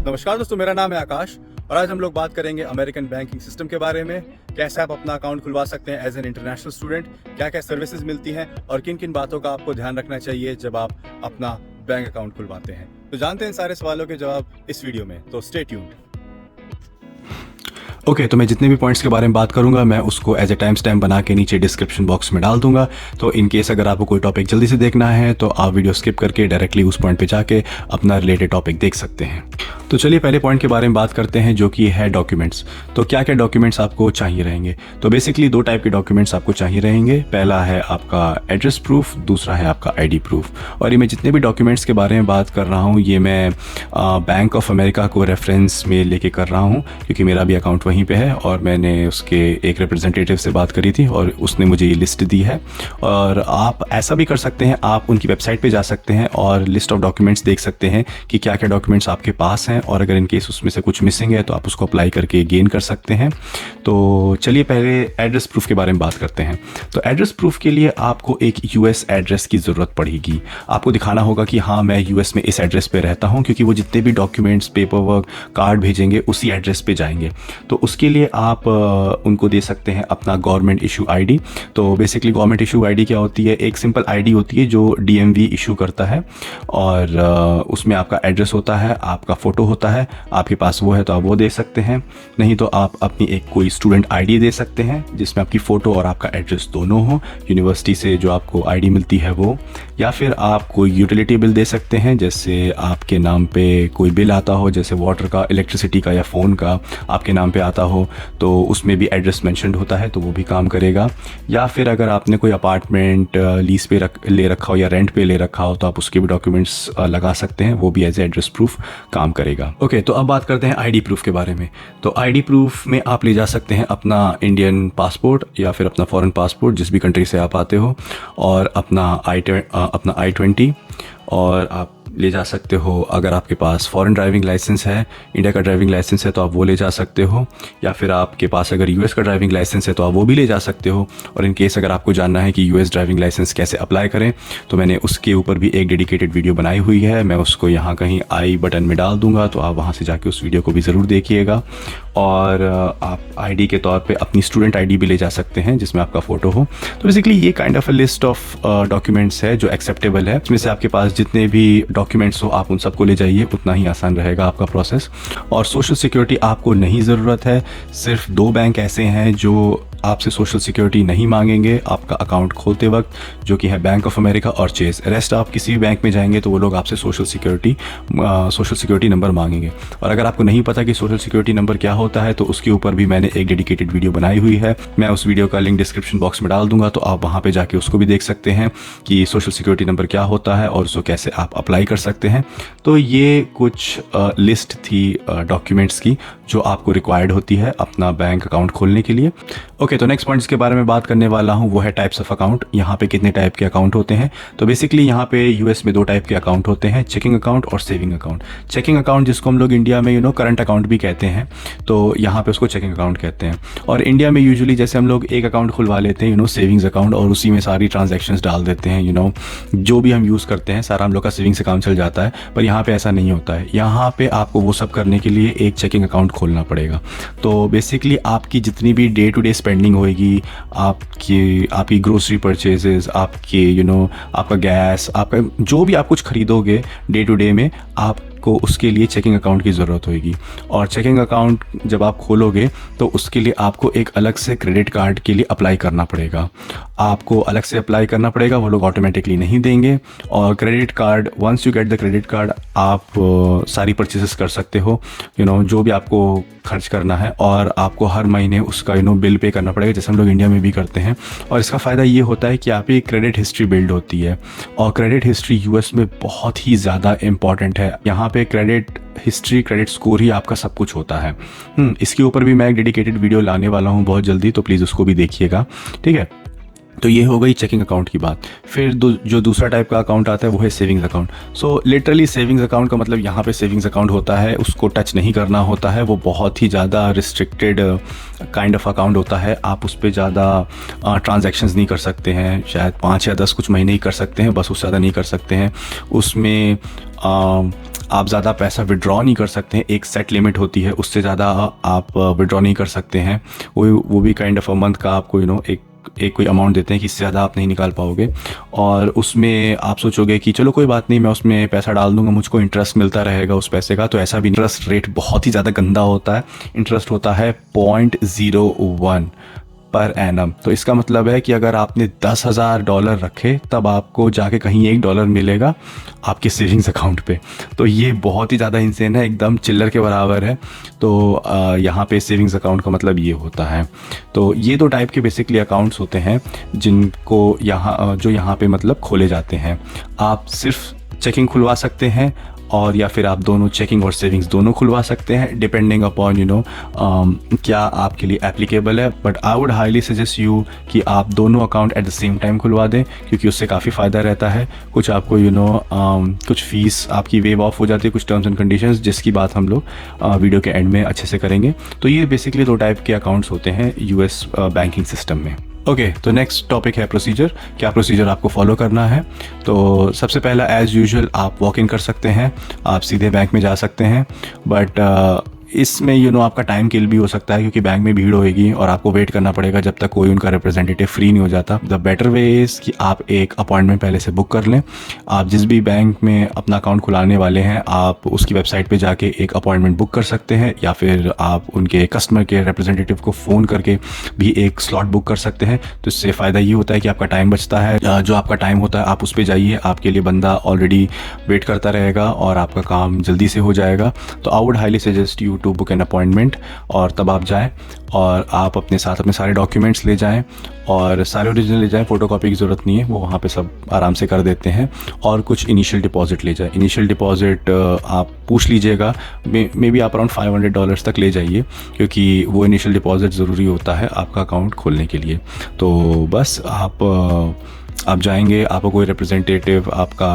नमस्कार दोस्तों, मेरा नाम है आकाश और आज हम लोग बात करेंगे अमेरिकन बैंकिंग सिस्टम के बारे में। कैसे आप अपना अकाउंट खुलवा सकते हैं एज एन इंटरनेशनल स्टूडेंट, क्या क्या सर्विसेज मिलती हैं और किन किन बातों का आपको ध्यान रखना चाहिए जब आप अपना बैंक अकाउंट खुलवाते हैं। तो जानते हैं सारे सवालों के जवाब इस वीडियो में, तो स्टे ट्यून्ड। ओके, तो मैं जितने भी पॉइंट्स के बारे में बात करूंगा मैं उसको एज ए टाइम स्टैम्प बना के नीचे डिस्क्रिप्शन बॉक्स में डाल दूंगा। तो इन केस अगर आपको कोई टॉपिक जल्दी से देखना है तो आप वीडियो स्किप करके डायरेक्टली उस पॉइंट पे जाके अपना रिलेटेड टॉपिक देख सकते हैं। तो चलिए पहले पॉइंट के बारे में बात करते हैं, जो कि है डॉक्यूमेंट्स। तो क्या क्या डॉक्यूमेंट्स आपको चाहिए रहेंगे? तो बेसिकली दो टाइप के डॉक्यूमेंट्स आपको चाहिए रहेंगे। पहला है आपका एड्रेस प्रूफ, दूसरा है आपका आईडी प्रूफ। और ये मैं जितने भी डॉक्यूमेंट्स के बारे में बात कर रहा हूँ ये मैं बैंक ऑफ अमेरिका को रेफरेंस में लेके कर रहा हूँ, क्योंकि मेरा भी अकाउंट वहीं पे है और मैंने उसके एक रिप्रेजेंटेटिव से बात करी थी और उसने मुझे ये लिस्ट दी है। और आप ऐसा भी कर सकते हैं, आप उनकी वेबसाइट पे जा सकते हैं और लिस्ट ऑफ डॉक्यूमेंट्स देख सकते हैं कि क्या क्या डॉक्यूमेंट्स आपके पास हैं, और अगर इन केस उसमें से कुछ मिसिंग है तो आप उसको अप्लाई करके गेन कर सकते हैं। तो चलिए पहले एड्रेस प्रूफ के बारे में बात करते हैं। तो एड्रेस प्रूफ के लिए आपको एक यूएस एड्रेस की ज़रूरत पड़ेगी। आपको दिखाना होगा कि हाँ मैं यूएस में इस एड्रेस पे रहता हूँ, क्योंकि वो जितने भी डॉक्यूमेंट्स, पेपर वर्क, कार्ड भेजेंगे उसी एड्रेस पे जाएंगे। तो उसके लिए आप उनको दे सकते हैं अपना गवर्नमेंट इशू आईडी। तो बेसिकली गवर्नमेंट इशू आईडी क्या होती है? एक सिंपल आईडी होती है जो डीएमवी इशू करता है और उसमें आपका एड्रेस होता है, आपका फ़ोटो होता है। आपके पास वो है तो आप वो दे सकते हैं, नहीं तो आप अपनी एक कोई स्टूडेंट आईडी दे सकते हैं जिसमें आपकी फ़ोटो और आपका एड्रेस दोनों हो, यूनिवर्सिटी से जो आपको आईडी मिलती है वो। या फिर आप कोई यूटिलिटी बिल दे सकते हैं, जैसे आपके नाम पे कोई बिल आता हो, जैसे वाटर का, इलेक्ट्रिसिटी का या फ़ोन का आपके नाम पे आता हो तो उसमें भी एड्रेस मेंशन्ड होता है, तो वो भी काम करेगा। या फिर अगर आपने कोई अपार्टमेंट लीज पे ले रखा हो या रेंट पे ले रखा हो तो आप उसके भी डॉक्यूमेंट्स लगा सकते हैं, वो भी एज ए एड्रेस प्रूफ काम करेगा। ओके, तो अब बात करते हैं आईडी प्रूफ के बारे में। तो आईडी प्रूफ में आप ले जा सकते हैं अपना इंडियन पासपोर्ट या फिर अपना फॉरेन पासपोर्ट, जिस भी कंट्री से आप आते हो, और अपना I-20, और आप ले जा सकते हो अगर आपके पास फॉरेन ड्राइविंग लाइसेंस है, इंडिया का ड्राइविंग लाइसेंस है तो आप वो ले जा सकते हो, या फिर आपके पास अगर यूएस का ड्राइविंग लाइसेंस है तो आप वो भी ले जा सकते हो। और इन केस अगर आपको जानना है कि यूएस ड्राइविंग लाइसेंस कैसे अप्लाई करें तो मैंने उसके ऊपर भी एक डेडिकेटेड वीडियो बनाई हुई है, मैं उसको यहाँ कहीं आई बटन में डाल दूंगा, तो आप वहाँ से जाके उस वीडियो को भी ज़रूर देखिएगा। और आप आईडी के तौर पे अपनी स्टूडेंट आईडी भी ले जा सकते हैं जिसमें आपका फ़ोटो हो। तो बेसिकली ये kind of a list of documents है जो एक्सेप्टेबल है। इसमें से आपके पास जितने भी डॉक्यूमेंट्स हो आप उन सबको ले जाइए, उतना ही आसान रहेगा आपका प्रोसेस। और सोशल सिक्योरिटी आपको नहीं ज़रूरत है। सिर्फ 2 बैंक ऐसे हैं जो आपसे सोशल सिक्योरिटी नहीं मांगेंगे आपका अकाउंट खोलते वक्त, जो कि है बैंक ऑफ अमेरिका और चेस। रेस्ट आप किसी भी बैंक में जाएंगे तो वो लोग आपसे सोशल सिक्योरिटी नंबर मांगेंगे। और अगर आपको नहीं पता कि सोशल सिक्योरिटी नंबर क्या होता है तो उसके ऊपर भी मैंने एक डेडिकेटेड वीडियो बनाई हुई है, मैं उस वीडियो का लिंक डिस्क्रिप्शन बॉक्स में डाल दूंगा, तो आप वहाँ पर जाके उसको भी देख सकते हैं कि सोशल सिक्योरिटी नंबर क्या होता है और उसको कैसे आप अप्लाई कर सकते हैं। तो ये कुछ लिस्ट थी डॉक्यूमेंट्स की जो आपको रिक्वायर्ड होती है अपना बैंक अकाउंट खोलने के लिए। ओके, तो नेक्स्ट पॉइंट जिसके बारे में बात करने वाला हूँ वो है टाइप्स ऑफ अकाउंट। यहाँ पे कितने टाइप के अकाउंट होते हैं? तो बेसिकली यहाँ पे यूएस में 2 टाइप के अकाउंट होते हैं, चेकिंग अकाउंट और सेविंग अकाउंट। चेकिंग अकाउंट जिसको हम लोग इंडिया में करंट अकाउंट भी कहते हैं, तो यहाँ पे उसको चेकिंग अकाउंट कहते हैं। और इंडिया में यूजुअली जैसे हम लोग एक अकाउंट खुलवा लेते हैं सेविंग्स अकाउंट, और उसी में सारी ट्रांजेक्शन्स डाल देते हैं, जो भी हम यूज़ करते हैं सारा हम लोग का सेविंग से काम चल जाता है। पर यहाँ पे ऐसा नहीं होता है, यहाँ पे आपको वो सब करने के लिए एक चेकिंग अकाउंट खोलना पड़ेगा। तो बेसिकली आपकी जितनी भी डे टू डे स्पेंडिंग होएगी, आपकी ग्रोसरी परचेजेस, आपके आपका गैस, आपका जो भी आप कुछ खरीदोगे डे टू डे में, आपको उसके लिए चेकिंग अकाउंट की ज़रूरत होगी। और चेकिंग अकाउंट जब आप खोलोगे तो उसके लिए आपको एक अलग से क्रेडिट कार्ड के लिए अप्लाई करना पड़ेगा। आपको अलग से अप्लाई करना पड़ेगा, वो लोग ऑटोमेटिकली नहीं देंगे। और credit card, once you get the credit card, आप सारी परचेजेस कर सकते हो, जो भी आपको खर्च करना है, और आपको हर महीने उसका बिल पे करना पड़ेगा, जैसे हम लोग इंडिया में भी करते हैं। और इसका फ़ायदा ये होता है कि आपकी क्रेडिट हिस्ट्री बिल्ड होती है, और क्रेडिट हिस्ट्री यूएस में बहुत ही ज़्यादा इंपॉर्टेंट है। यहाँ पे क्रेडिट हिस्ट्री, क्रेडिट स्कोर ही आपका सब कुछ होता है। इसके ऊपर भी मैं एक डेडिकेटेड वीडियो लाने वाला हूँ बहुत जल्दी, तो प्लीज़ उसको भी देखिएगा, ठीक है। तो ये हो गई चेकिंग अकाउंट की बात। फिर जो दूसरा टाइप का अकाउंट आता है वो है savings account. So literally savings account का मतलब यहाँ पे सेविंग्स अकाउंट होता है, उसको टच नहीं करना होता है, वो बहुत ही ज़्यादा रिस्ट्रिक्टेड काइंड ऑफ अकाउंट होता है। आप उस पर ज़्यादा ट्रांजैक्शंस नहीं कर सकते हैं, शायद 5 या 10 कुछ महीने ही कर सकते हैं, बस उससे ज़्यादा नहीं कर सकते हैं। उसमें आप ज़्यादा पैसा विड्रॉ नहीं कर सकते हैं, एक सेट लिमिट होती है, उससे ज़्यादा आप विड्रॉ नहीं कर सकते हैं। वो भी काइंड ऑफ अ मंथ का आपको एक कोई अमाउंट देते हैं कि इससे ज़्यादा आप नहीं निकाल पाओगे। और उसमें आप सोचोगे कि चलो कोई बात नहीं, मैं उसमें पैसा डाल दूंगा, मुझको इंटरेस्ट मिलता रहेगा उस पैसे का। तो ऐसा भी, इंटरेस्ट रेट बहुत ही ज़्यादा गंदा होता है। इंटरेस्ट होता है 0.01 पर एनम। तो इसका मतलब है कि अगर आपने $10,000 रखे तब आपको जाके कहीं $1 मिलेगा आपके सेविंग्स अकाउंट पे। तो ये बहुत ही ज़्यादा इंसेन है, एकदम चिल्लर के बराबर है। तो यहाँ पे सेविंग्स अकाउंट का मतलब ये होता है। तो ये दो टाइप के बेसिकली अकाउंट्स होते हैं जिनको जो यहाँ पे मतलब खोले जाते हैं। आप सिर्फ चेकिंग खुलवा सकते हैं और या फिर आप दोनों चेकिंग और सेविंग्स दोनों खुलवा सकते हैं, डिपेंडिंग अपॉन क्या आपके लिए एप्लीकेबल है। But I would highly suggest you कि आप दोनों account at the same time खुलवा दें, क्योंकि उससे काफ़ी फ़ायदा रहता है। कुछ आपको कुछ फ़ीस आपकी वेव ऑफ हो जाती है, कुछ टर्म्स एंड कंडीशंस, जिसकी बात हम लोग वीडियो के एंड में अच्छे से करेंगे। तो ये बेसिकली दो टाइप के अकाउंट्स होते हैं यूएस बैंकिंग सिस्टम में। ओके, तो नेक्स्ट टॉपिक है प्रोसीजर। क्या प्रोसीजर आपको फॉलो करना है? तो सबसे पहला एज़ यूजुअल आप वॉक इन कर सकते हैं, आप सीधे बैंक में जा सकते हैं। बट इसमें आपका टाइम किल भी हो सकता है, क्योंकि बैंक में भीड़ होएगी और आपको वेट करना पड़ेगा जब तक कोई उनका रिप्रेजेंटेटिव फ्री नहीं हो जाता। द बेटर वे इज़ कि आप एक अपॉइंटमेंट पहले से बुक कर लें। आप जिस भी बैंक में अपना अकाउंट खुलाने वाले हैं, आप उसकी वेबसाइट पे जाके एक अपॉइंटमेंट बुक कर सकते हैं, या फिर आप उनके कस्टमर केयर रिप्रेजेंटेटिव को फ़ोन करके भी एक स्लॉट बुक कर सकते हैं। तो इससे फ़ायदा ये होता है कि आपका टाइम बचता है। जो आपका टाइम होता है आप उस पर जाइए, आपके लिए बंदा ऑलरेडी वेट करता रहेगा और आपका काम जल्दी से हो जाएगा। तो I would highly suggest you to book an appointment, और तब आप जाएं और आप अपने साथ अपने सारे डॉक्यूमेंट्स ले जाएं और सारे ओरिजिनल ले जाएं। फ़ोटोकॉपी की ज़रूरत नहीं है, वो वहाँ पे सब आराम से कर देते हैं। और कुछ इनिशियल डिपॉजिट ले जाएं। इनिशियल डिपॉजिट आप पूछ लीजिएगा, मे बी आप अराउंड $500 तक ले जाइए, क्योंकि वो इनिशियल डिपॉजिट ज़रूरी होता है आपका अकाउंट खोलने के लिए। तो बस आप जाएंगे, आपको कोई रिप्रेजेंटेटिव आपका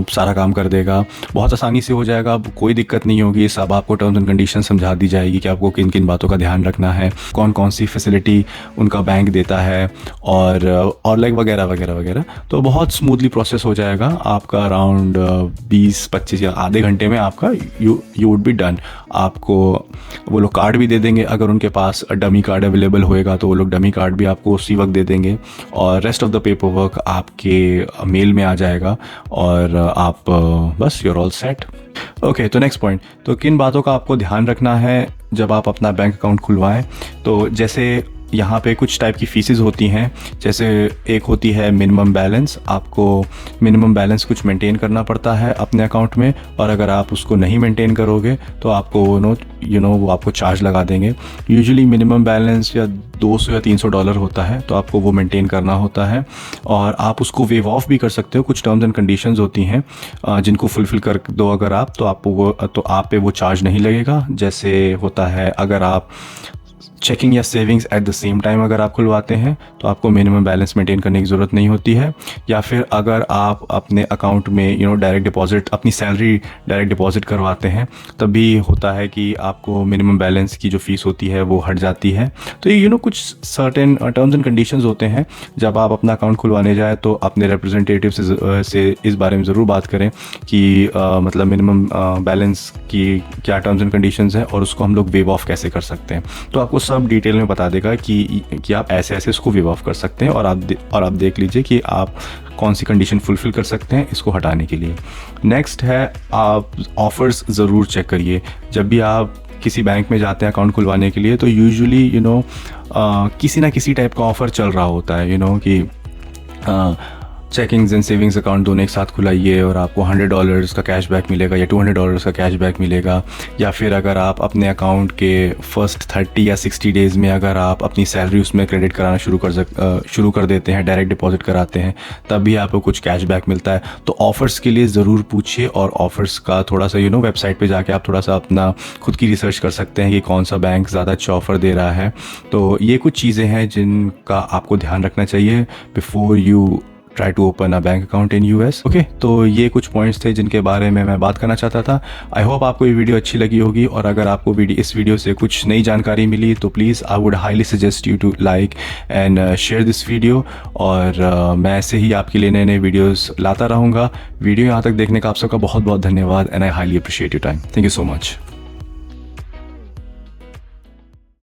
सारा काम कर देगा, बहुत आसानी से हो जाएगा, कोई दिक्कत नहीं होगी। सब आपको टर्म्स एंड कंडीशन समझा दी जाएगी कि आपको किन किन बातों का ध्यान रखना है, कौन कौन सी फैसिलिटी उनका बैंक देता है, और लाइक वगैरह वगैरह वगैरह। तो बहुत स्मूथली प्रोसेस हो जाएगा आपका। अराउंड 20-25 या आधे घंटे में आपका यू वुड बी डन। आपको वो लोग कार्ड भी दे देंगे, अगर उनके पास डमी कार्ड अवेलेबल होएगा तो वो लोग डमी कार्ड भी आपको उसी वक्त दे देंगे, और rest of the paper work आपके मेल में आ जाएगा, और आप बस यूर ऑल सेट। ओके, तो नेक्स्ट पॉइंट, तो किन बातों का आपको ध्यान रखना है जब आप अपना बैंक अकाउंट खुलवाएं? तो जैसे यहाँ पे कुछ टाइप की फ़ीसेस होती हैं। जैसे एक होती है मिनिमम बैलेंस। आपको मिनिमम बैलेंस कुछ मेंटेन करना पड़ता है अपने अकाउंट में, और अगर आप उसको नहीं मेंटेन करोगे तो आपको वो आपको चार्ज लगा देंगे। यूजुअली मिनिमम बैलेंस या $200 या $300 होता है, तो आपको वो मेंटेन करना होता है। और आप उसको वेव ऑफ भी कर सकते हो। कुछ टर्म्स एंड कंडीशंस होती हैं जिनको फुलफ़िल कर दो अगर आप, तो आप पे वो चार्ज नहीं लगेगा। जैसे होता है, अगर आप चेकिंग या savings at the same time अगर आप खुलवाते हैं तो आपको मिनिमम बैलेंस मेंटेन करने की ज़रूरत नहीं होती है। या फिर अगर आप अपने अकाउंट में डायरेक्ट डिपॉजिट, अपनी सैलरी डायरेक्ट डिपॉजिट करवाते हैं, तब भी होता है कि आपको मिनिमम बैलेंस की जो फ़ीस होती है वो हट जाती है। तो ये कुछ सर्टेन टर्म्स एंड कंडीशंस होते हैं। जब आप अपना अकाउंट खुलवाने जाए तो अपने रिप्रेजेंटेटिव से इस बारे में ज़रूर बात करें कि मतलब मिनिमम बैलेंस की क्या टर्म्स एंड कंडीशंस हैं और उसको हम लोग वेव ऑफ कैसे कर सकते हैं। तो आपको सब डिटेल में बता देगा कि आप ऐसे ऐसे इसको वेव ऑफ कर सकते हैं, और आप देख लीजिए कि आप कौन सी कंडीशन फुलफ़िल कर सकते हैं इसको हटाने के लिए। नेक्स्ट है, आप ऑफ़र्स ज़रूर चेक करिए। जब भी आप किसी बैंक में जाते हैं अकाउंट खुलवाने के लिए, तो यूजुअली किसी ना किसी टाइप का ऑफ़र चल रहा होता है, कि चेकिंग्स एंड सेविंग्स अकाउंट दोनों एक साथ खुलाइए और आपको $100 का कैशबैक मिलेगा या $200 का कैशबैक मिलेगा। या फिर अगर आप अपने अकाउंट के फर्स्ट 30 या 60 डेज़ में अगर आप अपनी सैलरी उसमें क्रेडिट कराना शुरू कर देते हैं, डायरेक्ट डिपॉजिट कराते हैं, तब भी आपको कुछ कैशबैक मिलता है। तो ऑफ़र्स के लिए ज़रूर पूछिए, और ऑफ़र्स का थोड़ा सा वेबसाइट पर जाके आप थोड़ा सा अपना खुद की रिसर्च कर सकते हैं कि कौन सा बैंक ज़्यादा अच्छा ऑफ़र दे रहा है। तो ये कुछ चीज़ें हैं जिनका आपको ध्यान रखना चाहिए before you try to open a bank account in US. Okay, तो ये कुछ पॉइंट्स थे जिनके बारे में मैं बात करना चाहता था. आई होप आपको ये वीडियो अच्छी लगी होगी, और अगर आपको इस वीडियो से कुछ नई जानकारी मिली तो please I would highly suggest you to like and share this video. और मैं ऐसे ही आपके लिए नए नए वीडियोज़ लाता रहूँगा. वीडियो यहाँ तक देखने का आप सबका बहुत बहुत धन्यवाद, and I highly appreciate your time. Thank you so much.